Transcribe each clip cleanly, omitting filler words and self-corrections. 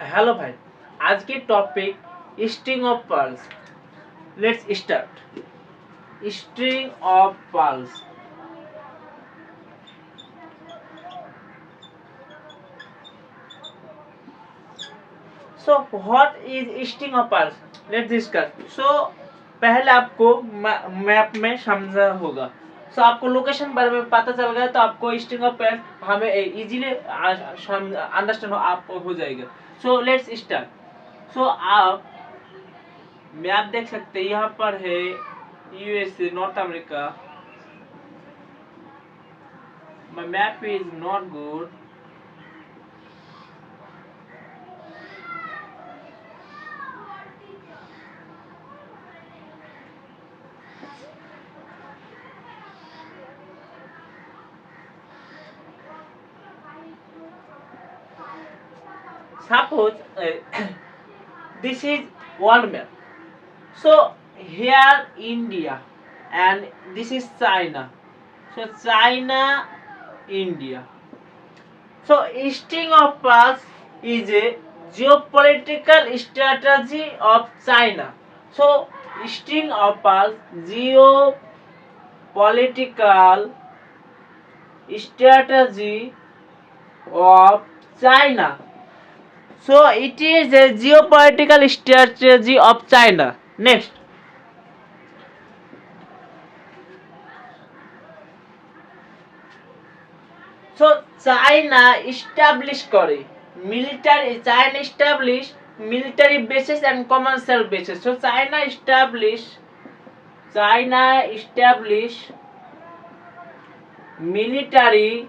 Hello भाई। आज की topic string of pearls. Let's start. String of pearls. So what is string of pearls? Let's discuss. पहले आपको map में समझा होगा। आपको लोकेशन बारे में पता चल गया तो आपको स्ट्रिंग ऑफ पर्ल्स हमें इजीली अंडरस्टैंड आप हो जाएगा। Let's start. आप मैप देख सकते हैं, यहाँ पर है USA, north America. My map is not good. Suppose this is world map. Here India and this is China. China, India. String of pearls is a geopolitical strategy of China. String of pearls geopolitical strategy of China. It is a geopolitical strategy of China. Next. China established military bases and commercial bases. China established military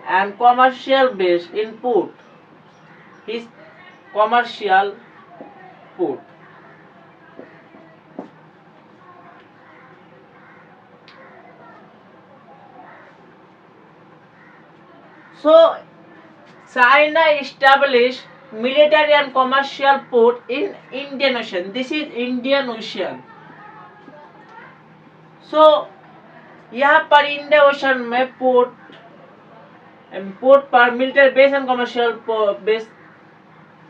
and commercial base in port. His commercial port. China established military and commercial port in Indian Ocean. This is Indian Ocean. यहाँ पर Indian Ocean में port पर military base and commercial base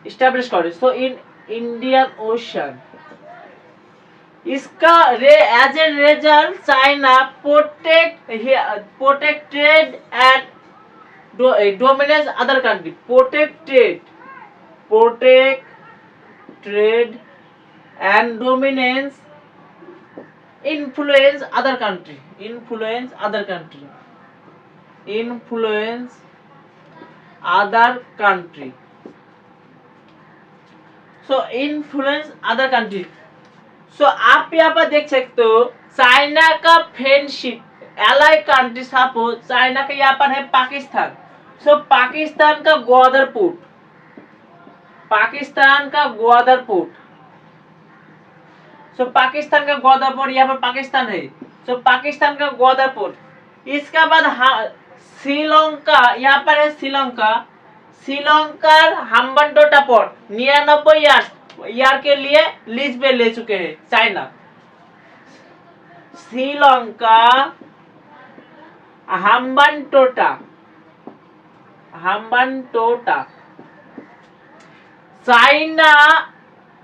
establish करे। In Indian Ocean इसका as a result China protect trade and dominance other country. Protect trade and dominance influence other country. Influence other country. आप यहाँ पर देख सकते हो चाइना का friendship ally country. Suppose China का यहाँ पर है पाकिस्तान। पाकिस्तान का ग्वादर पोर्ट। पाकिस्तान का ग्वादर पोर्ट यहाँ पर पाकिस्तान है। पाकिस्तान का ग्वादर पोर्ट। इसके बाद श्रीलंका, यहाँ पर है श्रीलंका हम्बनटोटा पोर्ट 99 ईयर के लिए लीज पे ले चुके हैं China. Sri Lanka Hambantota. China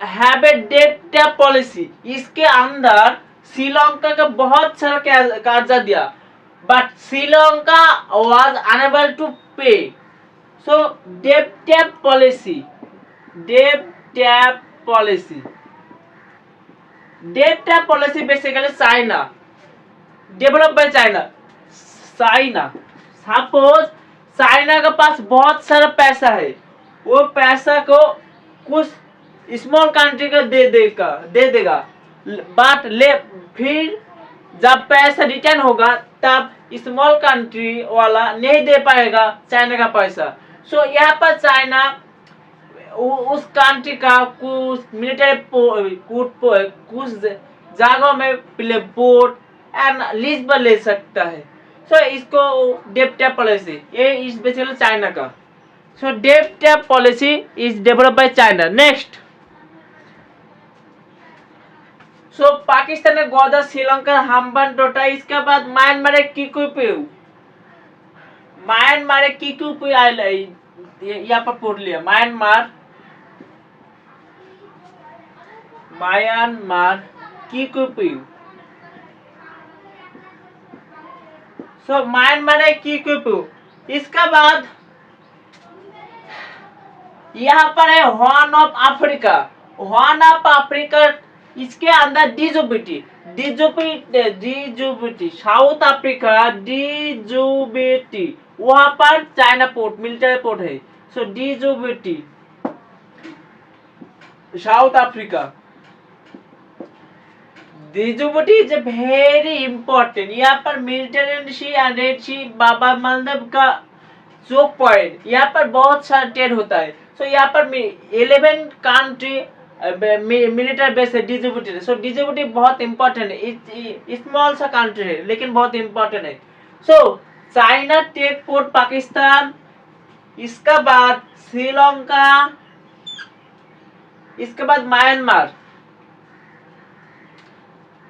have a debt policy. इसके अंदर श्रीलंका का बहुत सारा कर्जा दिया, but Sri Lanka was unable to pay. Debt policy basically China develop by China. Suppose China के पास बहुत सारा पैसा है, वो पैसा को कुछ स्मॉल कंट्री को दे देगा, बट फिर जब पैसा रिटर्न होगा तब स्मॉल कंट्री वाला नहीं दे पाएगा चाइना का पैसा। यहाँ पर चाइना उस कंट्री का कुछ मिलिट्री कुछ जगहों में पोर्ट एंड लीज पर ले सकता है। इसको डेट पॉलिसी, ये इस बेसिकली चाइना का। Debt policy is develop by China. Next. Pakistan का ग्वादर, श्रीलंका हम्बनटोटा। इसके बाद म्यांमार किकुयु आइलैंड यहाँ पर पोर्ट लिया म्यांमार किकुयु। सो म्यांमार है किकुयु। इसका बाद यहाँ पर है हॉर्न ऑफ अफ्रीका। इसके अंदर डिजुबिटी साउथ अफ्रीका डिजुबिटी, वहां पर चाइना पोर्ट मिलिट्री पोर्ट है। So Djibouti South Africa. Djibouti is very important. यहाँ पर military sea and Red Sea बाबा मालदीव का चोक पॉइंट, यहाँ पर बहुत सारा ट्रेड होता है। सो यहाँ पर 11 कंट्री मिलिट्री बेस है डिजुबिटी। सो डिजुबिटी बहुत इंपॉर्टेंट है, स्मॉल सा कंट्री है लेकिन बहुत इंपॉर्टेंट है। So China take port Pakistan, इसका बाद श्रीलंका, इसके बाद म्यांमार।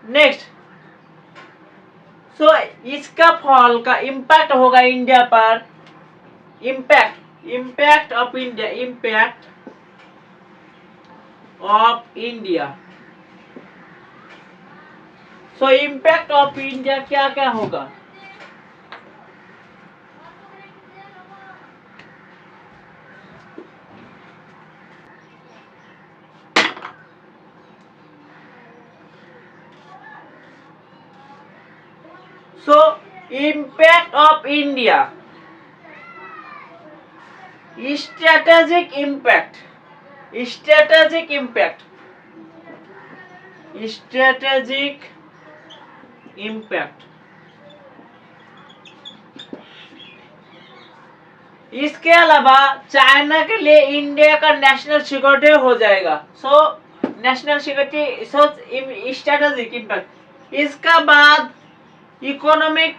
नेक्स्ट, सो इसका फॉल का इम्पैक्ट होगा इंडिया पर। Impact of India. So impact of India क्या क्या होगा? So impact of India, strategic impact, इसके अलावा चाइना के लिए इंडिया का नेशनल सिक्योरिटी हो जाएगा। सो नेशनल सिक्योरिटी, सो स्ट्रेटेजिक इम्पैक्ट। इसका बाद इकोनॉमिक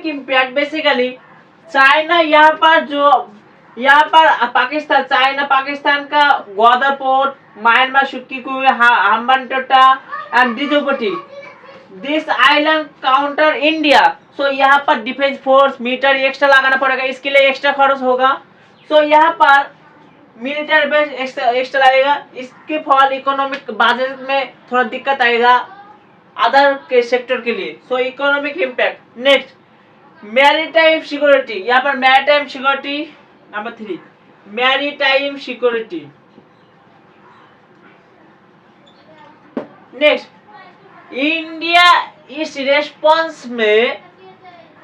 इम्पैक्ट बेसिकली चाइना यहाँ पर पाकिस्तान का Gwadar port, Myanmar Kyaukphyu, Hambantota and Djibouti, this island counter India. So यहाँ पर डिफेंस फोर्स मिलिट्री एक्स्ट्रा लगाना पड़ेगा, इसके लिए एक्स्ट्रा खर्च होगा। सो यहाँ पर मिलिट्री बेस एक्स्ट्रा लगेगा, इसके फॉल इकोनॉमिक बजट में थोड़ा दिक्कत आएगा अदर के सेक्टर के लिए। सो economic impact. Next, maritime security. यहाँ पर maritime security number 3, maritime security. Next, India इस रेस्पॉन्स में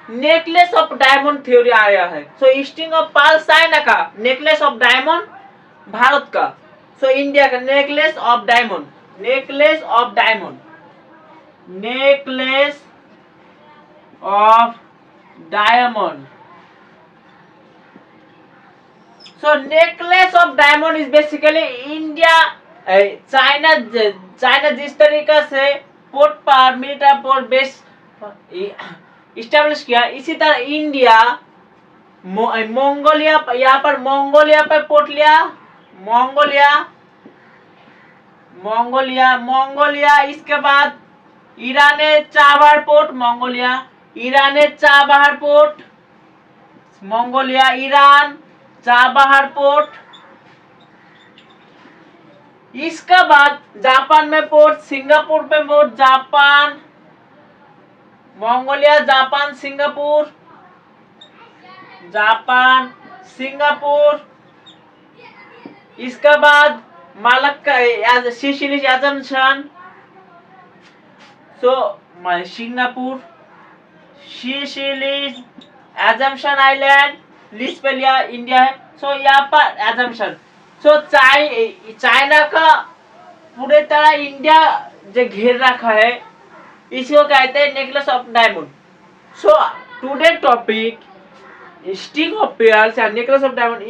नेकलेस ऑफ डायमंड थ्योरी आया है। सो स्ट्रिंग ऑफ पर्ल चाइना का, नेकलेस ऑफ डायमंड भारत का। सो इंडिया का necklace of diamond. So necklace of diamond is basically India, China जिस तरीका से पोर्ट पर मिलिट्री पोर्ट बेस इस्टेब्लिश किया, इसी तरह इंडिया मंगोलिया, यहाँ पर मंगोलिया पर पोर्ट लिया, मंगोलिया। इसके बाद Iran Chabahar port, Mongolia, Iran Chabahar port. इसके बाद जापान में पोर्ट, सिंगापुर पे port, Japan, Mongolia, Japan, Singapore. इसके बाद Malacca, Seychelles Assumption. So Singapore, Seychelles Assumption island, लिस्पेलिया इंडिया है। सो यहाँ पर एजम्पशन। सो चाइना का पूरे तरह इंडिया जो घेर रखा है, इसको कहते हैं necklace of diamond. So today topic string of pairs and necklace of diamond.